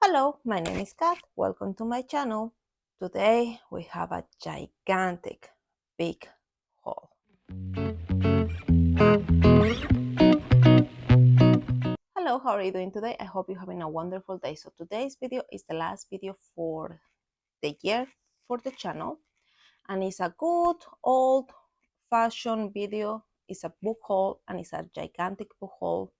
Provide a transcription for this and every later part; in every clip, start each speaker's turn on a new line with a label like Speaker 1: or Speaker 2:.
Speaker 1: Hello, my name is Kat. Welcome to my channel. Today we have a gigantic big haul. Hello, how are you doing today? I hope you're having a wonderful day. So today's video is the last video for the year for the channel, and it's a good old fashioned video. It's a book haul and it's a gigantic book haul.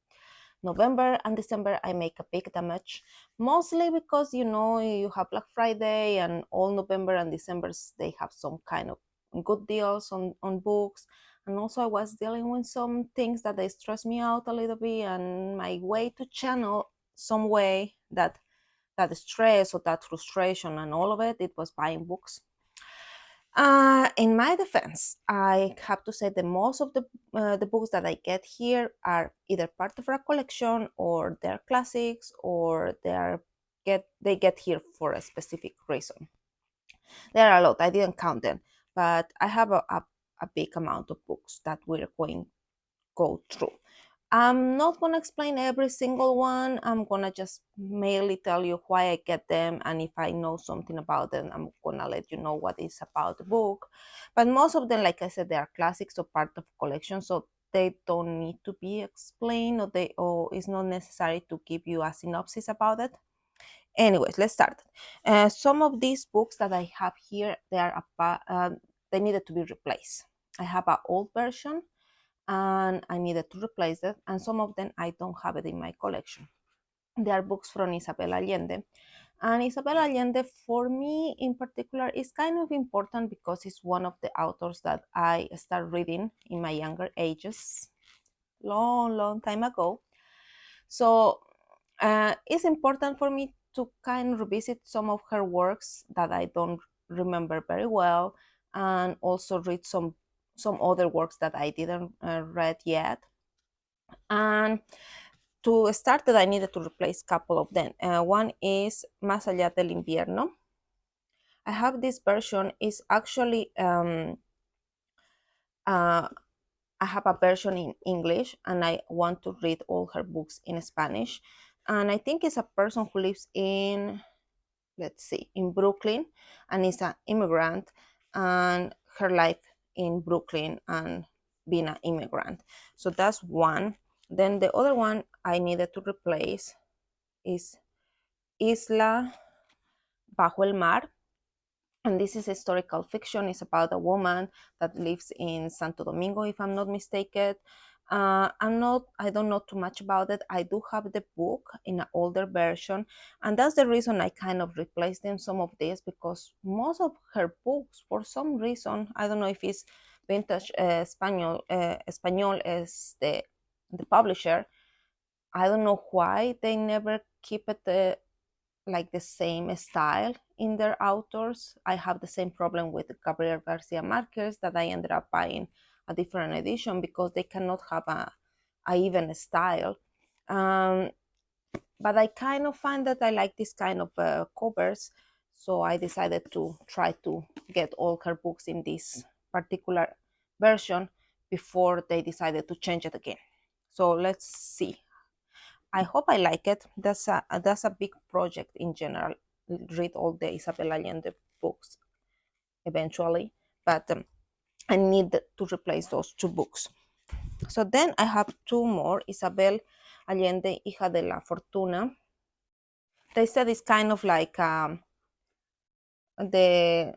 Speaker 1: November and December I make a big damage, mostly because you have Black Friday and all November and December they have some kind of good deals on books. And also I was dealing with some things that they stress me out a little bit, and my way to channel some way that stress or that frustration and all of it was buying books. In my defense, I have to say that most of the books that I get here are either part of a collection, or they're classics, or they get here for a specific reason. There are a lot. I didn't count them, but I have a big amount of books that we're going to go through. I'm not going to explain every single one. I'm going to just mainly tell you why I get them, and if I know something about them, I'm going to let you know what is about the book. But most of them, like I said, they are classics or part of collection, so they don't need to be explained, or it's not necessary to give you a synopsis about it. Anyways, let's start. Some of these books that I have here, they needed to be replaced. I have an old version and I needed to replace it, and some of them I don't have it in my collection. They are books from Isabel Allende, and Isabel Allende for me in particular is kind of important because it's one of the authors that I started reading in my younger ages, long time ago. So it's important for me to kind of revisit some of her works that I don't remember very well, and also read some other works that I didn't read yet. And to start that, I needed to replace a couple of them. One is Más allá del invierno. I have this version. Is actually I have a version in English, and I want to read all her books in Spanish. And I think it's a person who lives in, let's see, in Brooklyn, and is an immigrant, and her life in Brooklyn and being an immigrant. So that's one. Then the other one I needed to replace is 𝐊𝔸𝕥ℕₐMar. And this is historical fiction. It's about a woman that lives in Santo Domingo, if I'm not mistaken. I don't know too much about it. I do have the book in an older version, and that's the reason I kind of replaced in some of this, because most of her books, for some reason, I don't know if it's Vintage Español is the publisher. I don't know why they never keep it like the same style in their authors. I have the same problem with Gabriel Garcia Marquez, that I ended up buying a different edition because they cannot have a even style. But I kind of find that I like this kind of covers, so I decided to try to get all her books in this particular version before they decided to change it again. So let's see. I hope I like it. That's a big project in general. Read all the Isabel Allende books eventually, but I need to replace those two books. So then I have two more. Isabel Allende, hija de la fortuna. They said it's kind of like the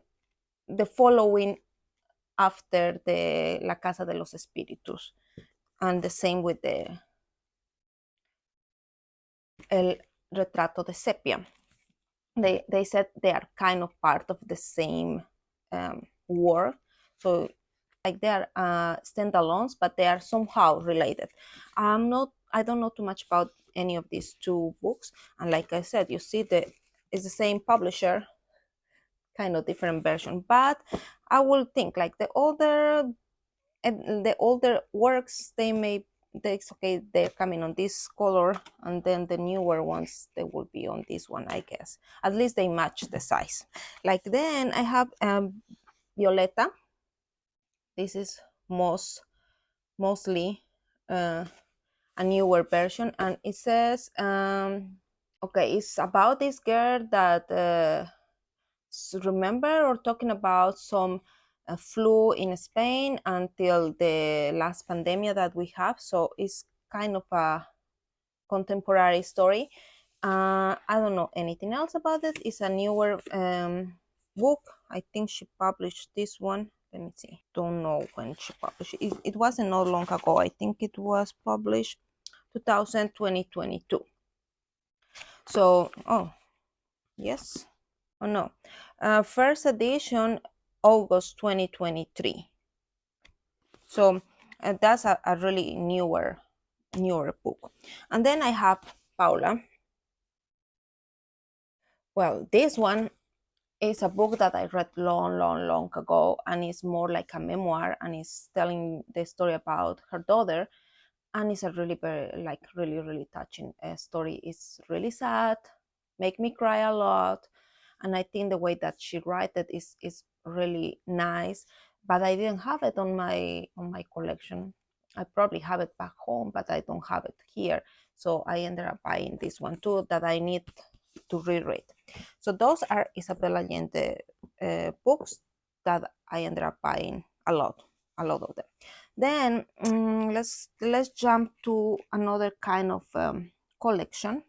Speaker 1: following after the La Casa de los Espíritus, and the same with El Retrato de Sepia. They said they are kind of part of the same work, so like they are standalones, but they are somehow related. I don't know too much about any of these two books, and like I said, you see it's the same publisher, kind of different version. But I will think like the older works, it's okay, they're coming on this color, and then the newer ones, they will be on this one, I guess. At least they match the size. Like then I have Violeta. This is mostly a newer version, and it says Okay, it's about this girl that remember or talking about some flu in Spain until the last pandemic that we have. So it's kind of a contemporary story. I don't know anything else about it. It's a newer book. I think she published this one. Let me see. Don't know when she published it. It wasn't not long ago. I think it was published 2022. So, oh, yes. Oh, no. First edition, August 2023. So that's a really newer book. And then I have Paula. Well, this one is a book that I read long ago, and it's more like a memoir, and it's telling the story about her daughter, and it's a really very like really touching story. It's really sad, make me cry a lot, and I think the way that she write it is really nice. But I didn't have it on my collection. I probably have it back home, but I don't have it here. So I ended up buying this one too that I need to reread. So those are Isabel Allende books that I ended up buying a lot of them. Then let's jump to another kind of collection.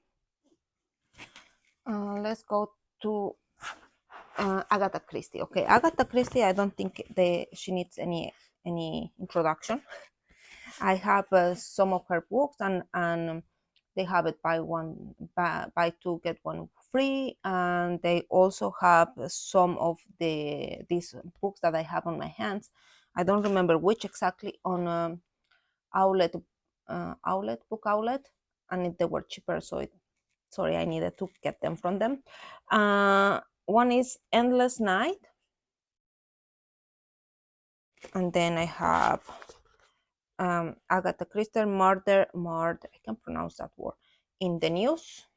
Speaker 1: Let's go to Agatha Christie. Okay, Agatha Christie. I don't think she needs any introduction. I have some of her books, and they have it buy two get one free, and they also have some of these books that I have on my hands. I don't remember which exactly on outlet book outlet, and they were cheaper, so sorry, I needed to get them from them. One is Endless Night, and then I have Agatha Christie Murder, I can pronounce that word, in the News.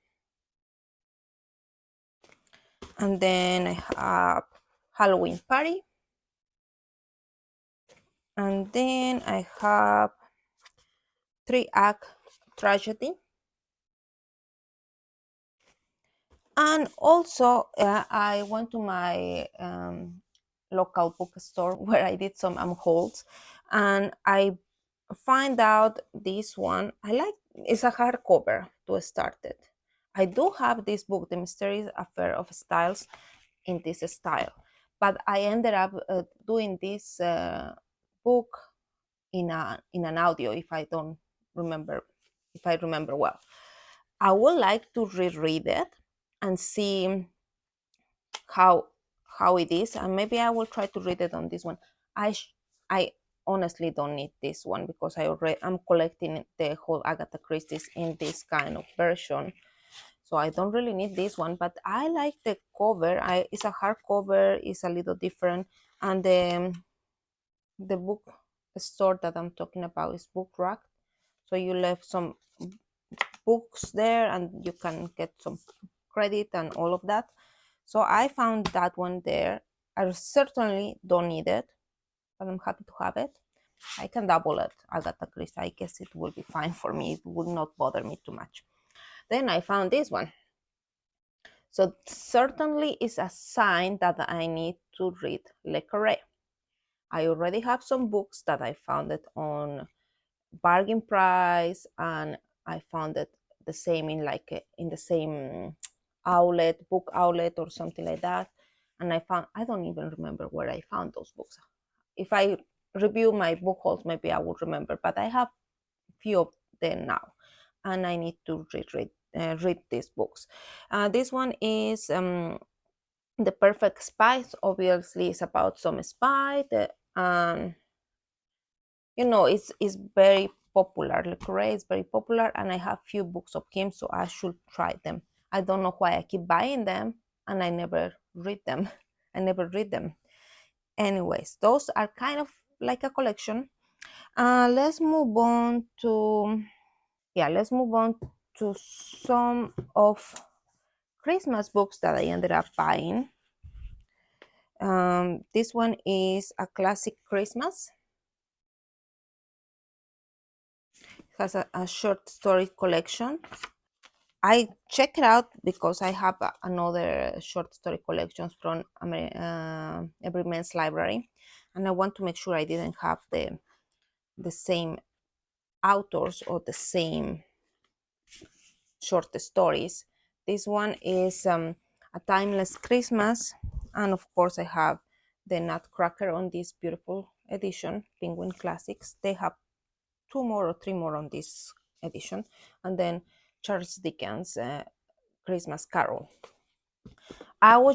Speaker 1: And then I have Halloween Party. And then I have Three Act Tragedy. And also I went to my local bookstore where I did some hauls, and I find out this one I like. It's a hardcover to start it. I do have this book, The Mysterious Affair of Styles, in this style, but I ended up doing this book in an audio, if I don't remember, if I remember well. I would like to reread it and see how it is, and maybe I will try to read it on this one. I honestly don't need this one because I'm collecting the whole Agatha Christie's in this kind of version, so I don't really need this one. But I like the cover. It's a hardcover. It's a little different, and the book store that I'm talking about is Book Rack. So you left some books there, and you can get some credit and all of that. So I found that one there. I certainly don't need it, but I'm happy to have it. I can double it, Agatha Christie. I guess it will be fine for me. It would not bother me too much. Then I found this one. So certainly is a sign that I need to read *𝐊𝔸𝕥'S. I already have some books that I found it on bargain price, and I found it the same in the same book outlet or something like that. And I don't even remember where I found those books. If I review my book hauls, maybe I would remember, but I have few of them now, and I need to read these books. This one is The Perfect Spice. Obviously, it's about some spy. It's very popular. *𝐊𝔸𝕥'S is very popular, and I have few books of him, so I should try them. I don't know why I keep buying them, and I never read them. I never read them. Anyways, those are kind of like a collection. Let's move on to some of Christmas books that I ended up buying. This one is A Classic Christmas. It has a short story collection. I check it out because I have another short story collections from ℕ𝔸𝕥'S library, and I want to make sure I didn't have the same authors or the same short stories. This one is a Timeless Christmas, and of course I have the Nutcracker on this beautiful edition, Penguin Classics. They have 2 more or 3 more on this edition, and then Charles Dickens Christmas Carol. I will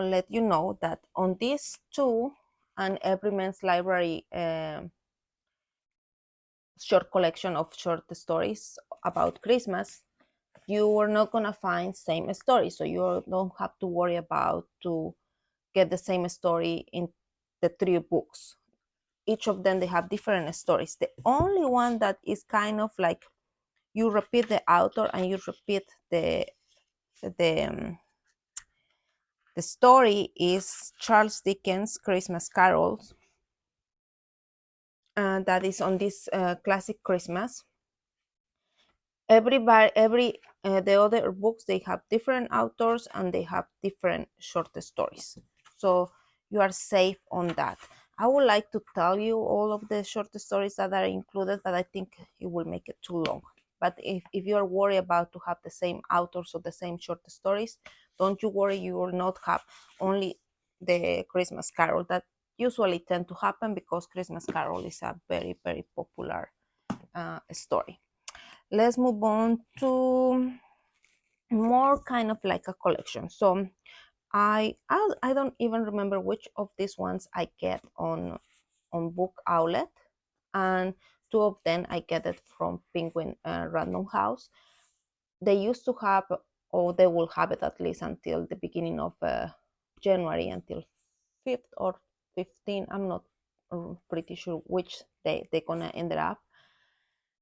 Speaker 1: let you know that on these two and ℕ𝔸𝔥'S library short collection of short stories about Christmas, you are not gonna find same story, so you don't have to worry about to get the same story in the 3 books. Each of them, they have different stories. The only one that is kind of like you repeat the author and you repeat the story is Charles Dickens Christmas Carols, that is on this classic Christmas. Every the other books, they have different authors and they have different short stories, so you are safe on that. I would like to tell you all of the short stories that are included, but I think it will make it too long. But if you are worried about to have the same authors or the same short stories, don't you worry, you will not have only the Christmas Carol. That usually tend to happen because Christmas Carol is a very, very popular story. Let's move on to more kind of like a collection. So I don't even remember which of these ones I get on Book Outlet, and 2 of them I get it from Penguin Random House. They used to have, or they will have it at least until the beginning of January, until 5th or 15th. I'm not pretty sure which day they're gonna end up.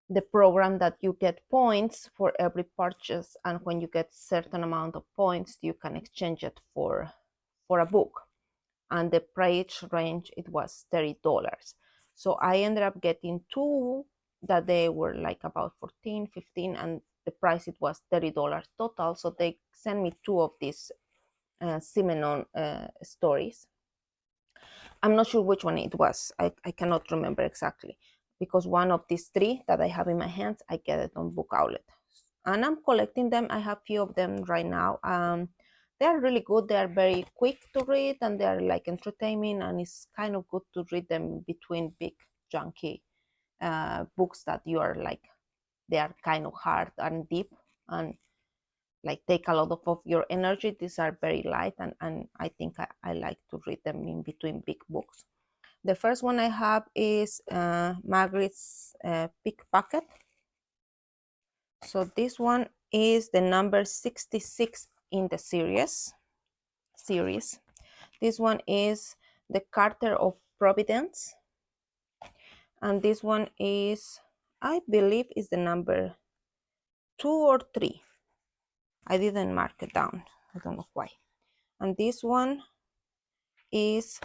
Speaker 1: The program that you get points for every purchase, and when you get certain amount of points, you can exchange it for a book, and the price range, it was $30. So I ended up getting 2 that they were like about 14, 15, and the price, it was $30 total. So they sent me 2 of these ℕ𝔸𝔥 stories. I'm not sure which one it was. I cannot remember exactly, because one of these 3 that I have in my hands, I get it on Book Outlet, and I'm collecting them. I have few of them right now. They are really good. They are very quick to read, and they are like entertaining, and it's kind of good to read them between big junky books that you are like, they are kind of hard and deep and like take a lot of your energy. These are very light, and I think I like to read them in between big books. The first one I have is Margaret's Pickpocket. So this one is the number 66 in the series. This one is The Carter of Providence, and this one is, I believe, is the number 2 or 3. I didn't mark it down, I don't know why. And this one is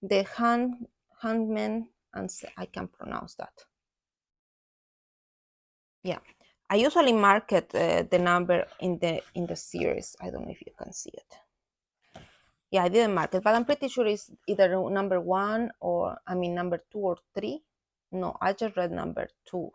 Speaker 1: the Handman, and I can pronounce that. Yeah, I usually mark it the number in the series. I don't know if you can see it. Yeah, I didn't mark it, but I'm pretty sure it's either number 1 or, I mean, number 2 or 3. No, I just read number 2.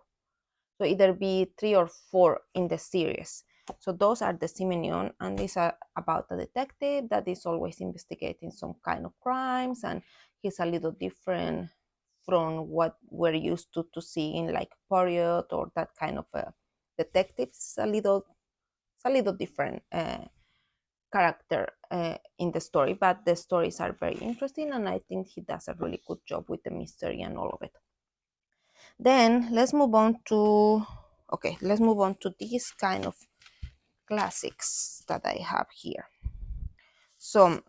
Speaker 1: So either be 3 or 4 in the series. So those are the ℕ𝔸𝔥, and these are about a detective that is always investigating some kind of crimes, and he's a little different from what we're used to see in like period or that kind of detectives. A little different character in the story, but the stories are very interesting, and I think he does a really good job with the mystery and all of it. Then let's move on to these kind of classics that I have here. So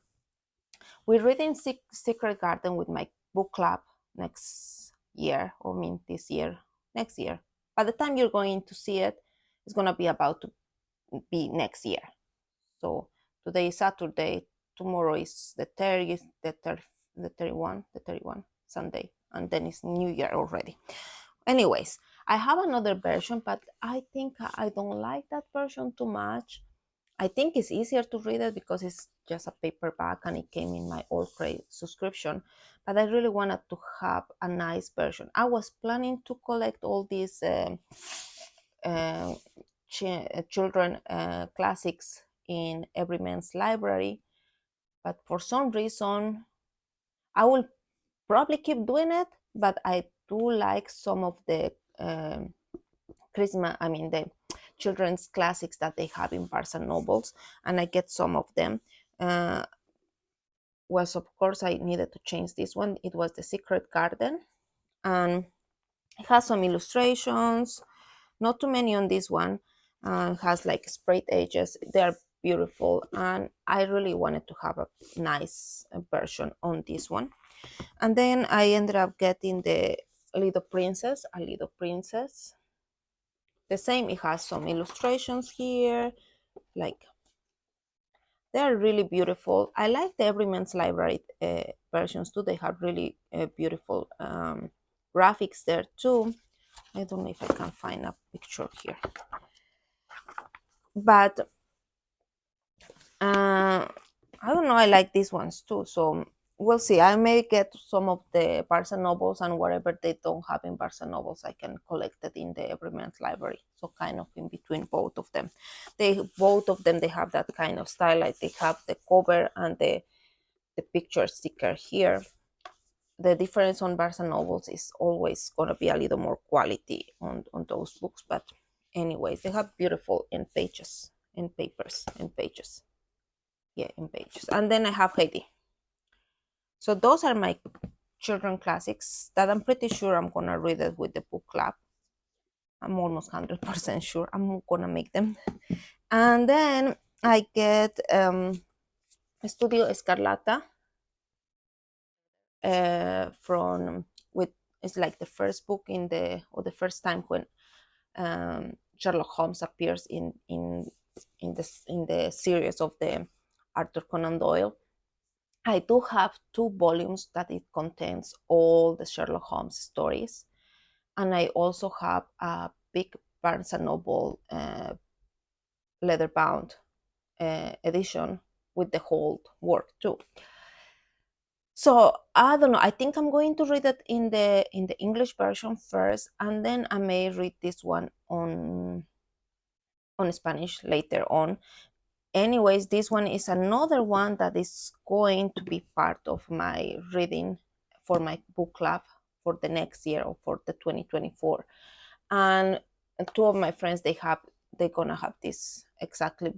Speaker 1: we're reading Secret Garden with my book club next year, or next year. By the time you're going to see it, it's going to be about to be next year. So today is Saturday, tomorrow is the 30th, the 31 Sunday, and then it's New Year already. Anyways, I have another version, but I think I don't like that version too much. I think it's easier to read it because it's just a paperback and it came in my old Crate subscription. But I really wanted to have a nice version. I was planning to collect all these uh, children classics in ℕ𝔸𝕔's library, but for some reason I will probably keep doing it. But I do like some of the Christmas, I mean the children's classics that they have in Barnes and Nobles, and I get some of them. Was of course I needed to change this one. It was The Secret Garden, and it has some illustrations, not too many on this one. Has like sprayed edges. They are beautiful, and I really wanted to have a nice version on this one. And then I ended up getting the ℕ𝔸𝕔. The same, it has some illustrations here, like they're really beautiful. I like the ℕ𝔸𝕔's library versions too. They have really beautiful graphics there too. I don't know if I can find a picture here, but I don't know, I like these ones too. So we'll see. I may get some of the Barnes and Nobles, and whatever they don't have in Barnes and Nobles, I can collect it in the ℕ𝔸𝕔's library. So kind of in between both of them. Both of them, they have that kind of style. Like they have the cover and the picture sticker here. The difference on Barnes and Nobles is always going to be a little more quality on those books. But anyways, they have beautiful in pages, in papers, in pages. Yeah, in pages. And then I have Heidi. So those are my children classics that I'm pretty sure I'm going to read it with the book club. I'm almost 100% sure I'm going to make them. And then I get Estudio Escarlata from with it's like the first book in the first time when Sherlock Holmes appears in the series of the Arthur Conan Doyle. I do have 2 volumes that it contains all the Sherlock Holmes stories, and I also have a big Barnes and Noble leather-bound edition with the whole work too. So I don't know. I think I'm going to read it in the English version first, and then I may read this one on Spanish later on. Anyways, this one is another one that is going to be part of my reading for my book club for the next year, or for the 2024. And 2 of my friends, they're gonna have this exactly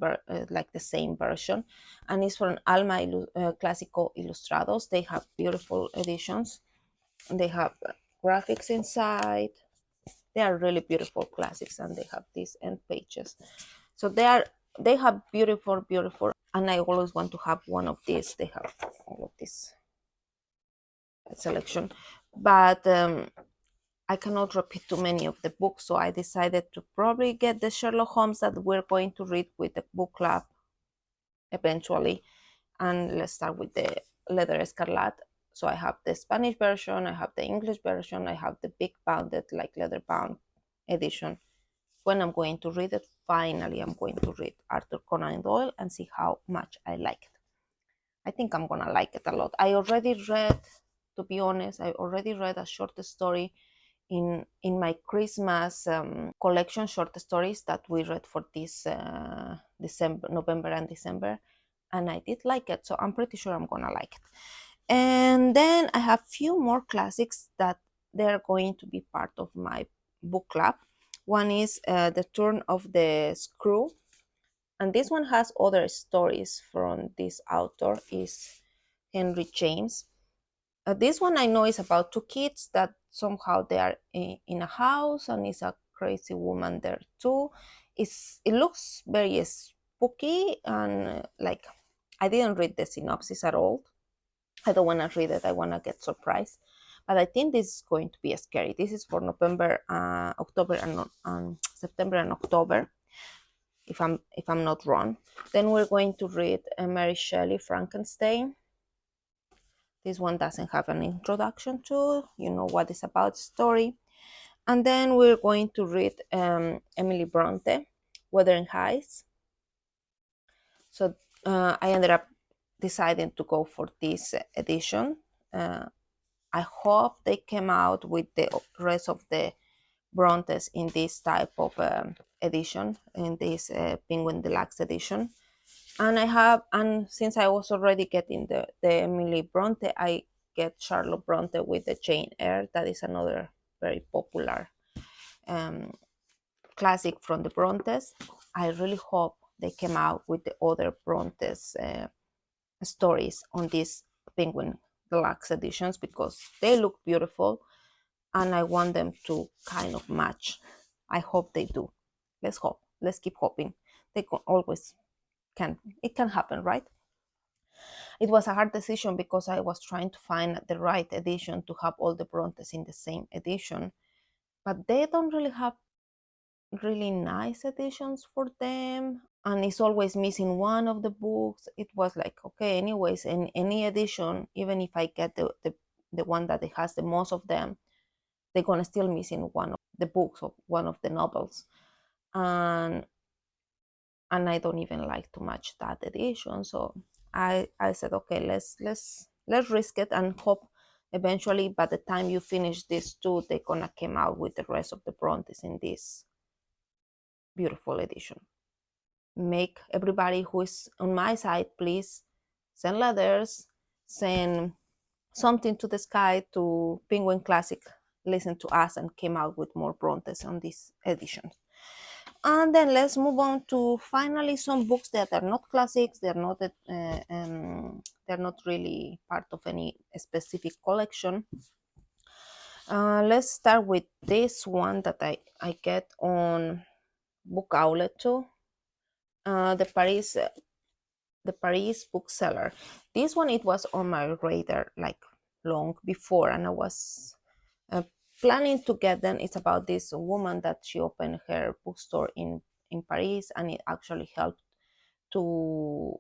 Speaker 1: like the same version, and it's from Alma Clásico Ilustrados. They have beautiful editions. They have graphics inside. They are really beautiful classics, and they have these end pages. So they have beautiful, and I always want to have one of these. They have all of this selection, but I cannot repeat too many of the books, so I decided to probably get the Sherlock Holmes that we're going to read with the book club eventually. And let's start with the Leather Escarlate. So I have the Spanish version, I have the English version, I have the big bounded, like leather bound edition. When I'm going to read it, finally I'm going to read Arthur Conan Doyle and see how much I like it. I think I'm gonna like it a lot. I already read, to be honest, I already read a short story in my Christmas collection, short stories that we read for this November and December, and I did like it, so I'm pretty sure I'm gonna like it. And then I have few more classics that they're going to be part of my book club. One is The Turn of the Screw, and this one has other stories from this author, is Henry James. This one I know is about 2 kids that somehow they are in a house, and it's a crazy woman there too. It looks very spooky, and like I didn't read the synopsis at all. I don't want to read it. I want to get surprised. But I think this is going to be scary. This is for November, October, and September and October, if I'm not wrong. Then we're going to read Mary Shelley, Frankenstein. This one doesn't have an introduction to, you know what it's about, story. And then we're going to read Emily Bronte, Wuthering Heights. So I ended up deciding to go for this edition. I hope they came out with the rest of the Brontes in this type of edition, in this Penguin Deluxe edition. And since I was already getting the Emily Bronte, I get Charlotte Bronte with the Jane Eyre. That is another very popular classic from the Brontes. I really hope they came out with the other Brontes stories on these Penguin Deluxe editions, because they look beautiful and I want them to kind of match. I hope they do. Let's hope. Let's keep hoping. They always can. It can happen, right? It was a hard decision because I was trying to find the right edition to have all the Brontes in the same edition, but they don't really have really nice editions for them, and it's always missing one of the books. It was like, okay, anyways, in any edition, even if I get the one that it has the most of them, they're gonna still missing one of the books of one of the novels, and I don't even like to match that edition. So I said, okay, let's risk it and hope eventually by the time you finish these two, they're gonna come out with the rest of the Brontes in this beautiful edition. Make everybody who is on my side, please send letters, send something to the sky to Penguin Classic, listen to us, and came out with more Brontes on this edition. And then let's move on to finally some books that are not classics. They're not really part of any specific collection. Let's start with this one that I get on Book Outlet too. The Paris bookseller. This one, it was on my radar like long before, and I was planning to get them. It's about this woman that she opened her bookstore in Paris, and it actually helped to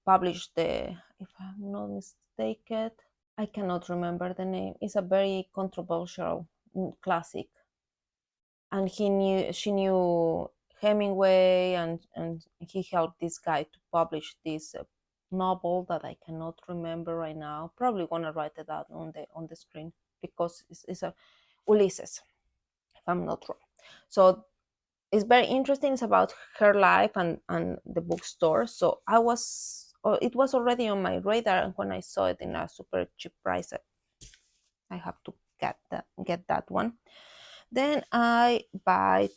Speaker 1: publish if I'm not mistaken, I cannot remember the name. It's a very controversial classic, and she knew Hemingway, and he helped this guy to publish this novel that I cannot remember right now. Probably gonna write it out on the screen, because it's a Ulysses, if I'm not wrong. So it's very interesting. It's about her life and the bookstore. So it was already on my radar, and when I saw it in a super cheap price, I have to get that one. Then I buy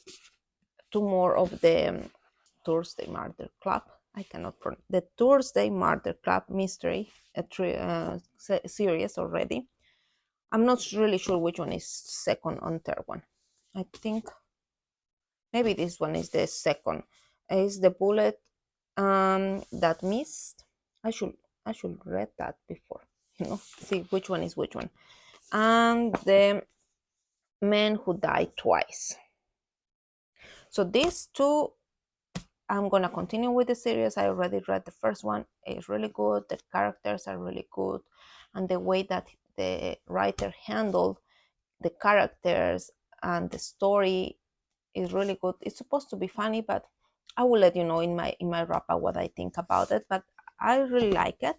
Speaker 1: two more of the Thursday Murder Club. I cannot pronounce the Thursday Murder Club mystery series already. I'm not really sure which one is second and third one. I think maybe this one is the second. Is the bullet that missed? I should read that before, see which one is which one. And the man who died twice. So these two, I'm gonna continue with the series. I already read the first one. It's really good. The characters are really good, and the way that the writer handled the characters and the story is really good. It's supposed to be funny, but I will let you know in my wrap up what I think about it. But I really like it,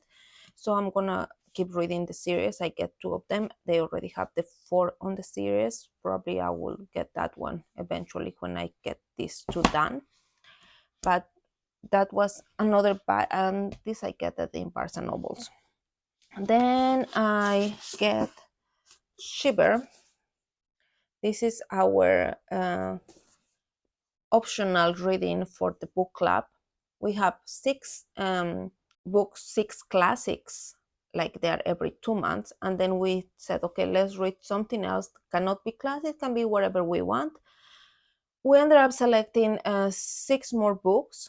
Speaker 1: so I'm gonna keep reading the series. I get two of them. They already have the 4 on the series. Probably I will get that one eventually when I get these 2 done. But that was another buy, and this I get at the Barnes and Nobles. And then I get Shiver. This is our optional reading for the book club. We have 6 books, 6 classics, like they are every 2 months. And then we said, okay, let's read something else. Cannot be classic, can be whatever we want. We ended up selecting 6 more books.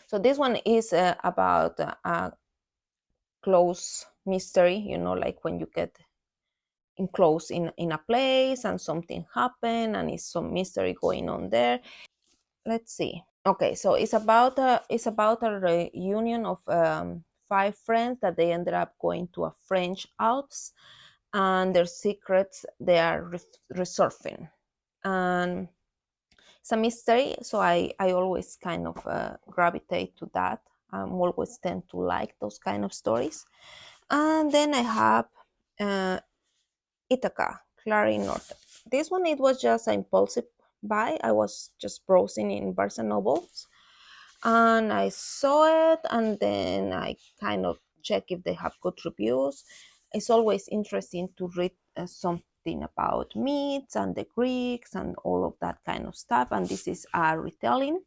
Speaker 1: So this one is about a close mystery, like when you get enclosed in a place and something happened and it's some mystery going on there. Let's see. Okay, so it's about a reunion of 5 friends that they ended up going to a French Alps, and their secrets they are resurfing. And it's a mystery, so I always kind of gravitate to that. I'm always tend to like those kind of stories. And then I have uh, Ithaca, Clary Norton. This one, it was just an impulsive buy. I was just browsing in Barnes and Nobles, and I saw it, and then I kind of check if they have good reviews. It's always interesting to read something about myths and the Greeks and all of that kind of stuff. And this is a retelling,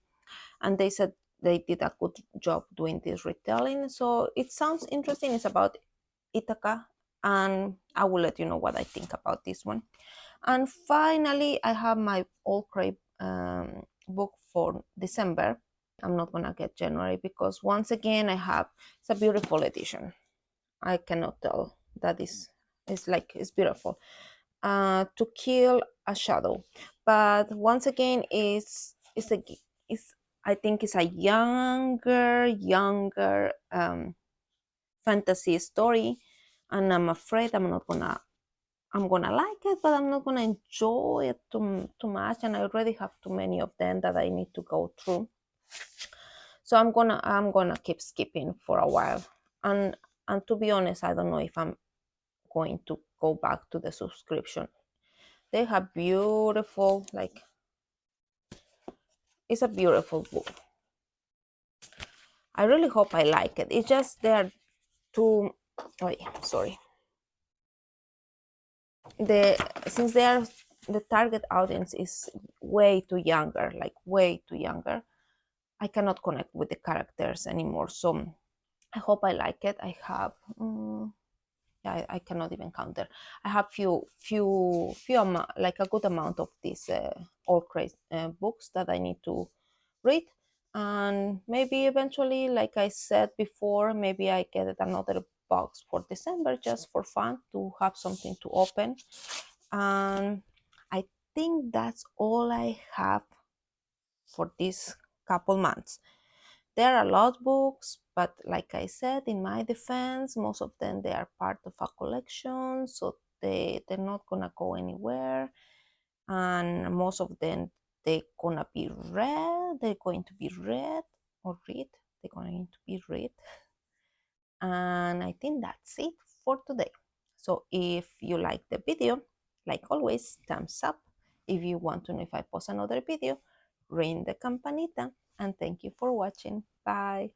Speaker 1: and they said they did a good job doing this retelling. So it sounds interesting. It's about Ithaca, and I will let you know what I think about this one. And finally, I have my All Crave book for December. I'm not gonna get January because once again I have it's a beautiful edition. I cannot tell that is it's like it's beautiful. To Kill a Shadow, but once again it's I think it's a younger fantasy story, and I'm afraid I'm gonna like it, but I'm not gonna enjoy it too much, and I already have too many of them that I need to go through. So I'm gonna keep skipping for a while, and to be honest, I don't know if I'm going to go back to the subscription. They have beautiful, like, it's a beautiful book. I really hope I like it. It's just they're too. Oh yeah, sorry. Since they are the target audience is way too younger, like way too younger. I cannot connect with the characters anymore. So I hope I like it. I have. Yeah, I cannot even count there. I have like a good amount of these all crazy books that I need to read, and maybe eventually, like I said before, maybe I get another box for December just for fun to have something to open. And I think that's all I have for this couple months. There are a lot of books, but like I said, in my defense, most of them they are part of a collection, so they're not gonna go anywhere, and most of them they're gonna be read. They're going to be read or read. They're going to be read, and I think that's it for today. So if you like the video, like always, thumbs up. If you want to know if I post another video, ring the campanita, and thank you for watching. Bye.